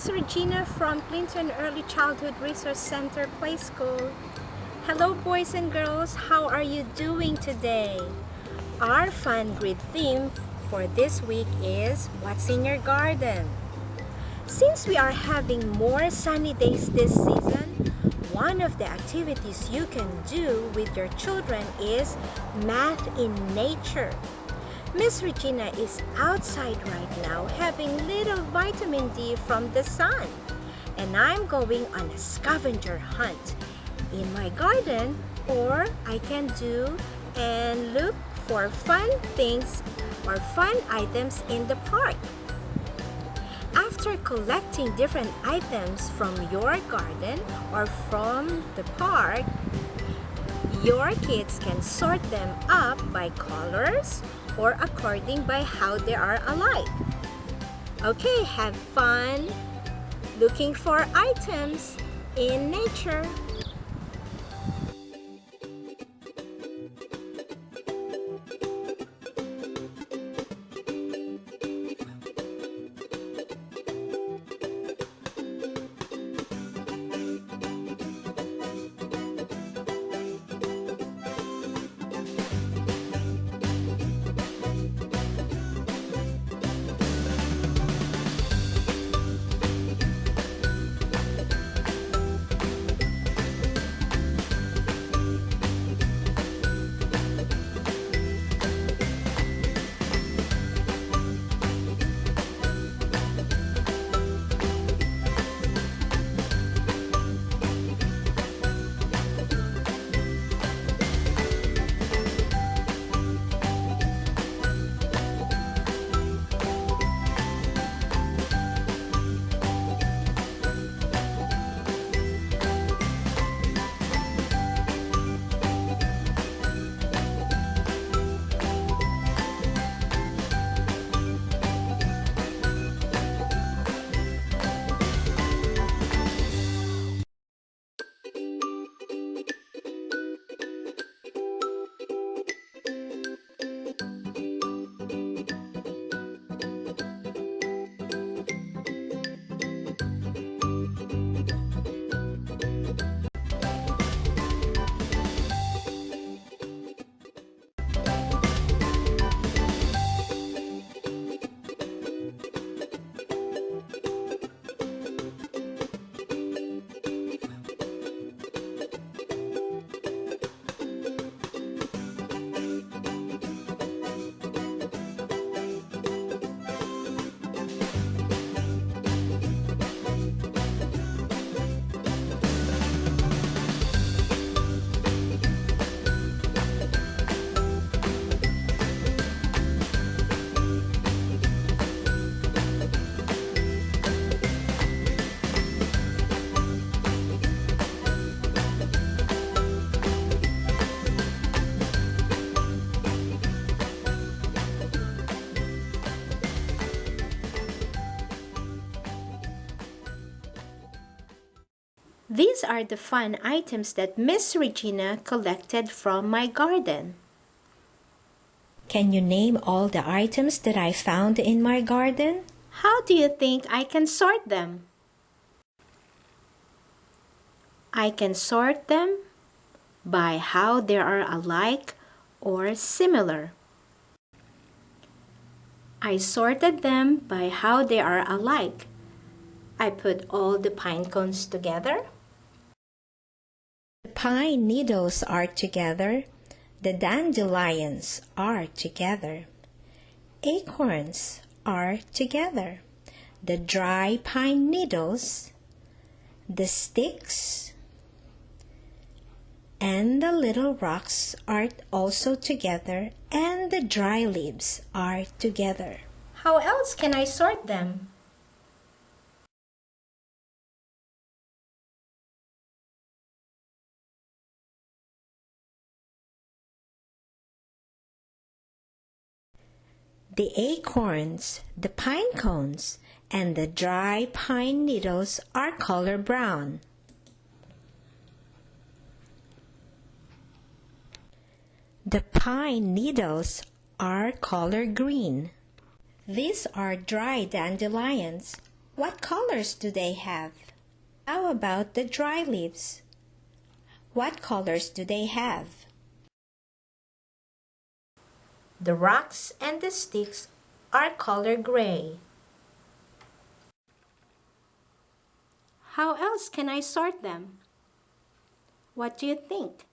Miss Regina from Clinton Early Childhood Resource Center Play School. Hello boys and girls, how are you doing today? Our fun grid theme for this week is What's in Your Garden? Since we are having more sunny days this season, one of the activities you can do with your children is Math in Nature. Miss Regina is outside right now having little vitamin D from the sun, and I'm going on a scavenger hunt in my garden, or I can do and look for fun things or fun items in the park. After collecting different items from your garden or from the park, your kids can sort them up by colors or according by how they are alike. Okay, have fun looking for items in nature. These are the fun items that Miss Regina collected from my garden. Can you name all the items that I found in my garden? How do you think I can sort them? I can sort them by how they are alike or similar. I sorted them by how they are alike. I put all the pine cones together. The pine needles are together. The dandelions are together. Acorns are together. The dry pine needles, the sticks, and the little rocks are also together, and the dry leaves are together. How else can I sort them? The acorns, the pine cones, and the dry pine needles are color brown. The pine needles are color green. These are dry dandelions. What colors do they have? How about the dry leaves? What colors do they have? The rocks and the sticks are color gray. How else can I sort them? What do you think?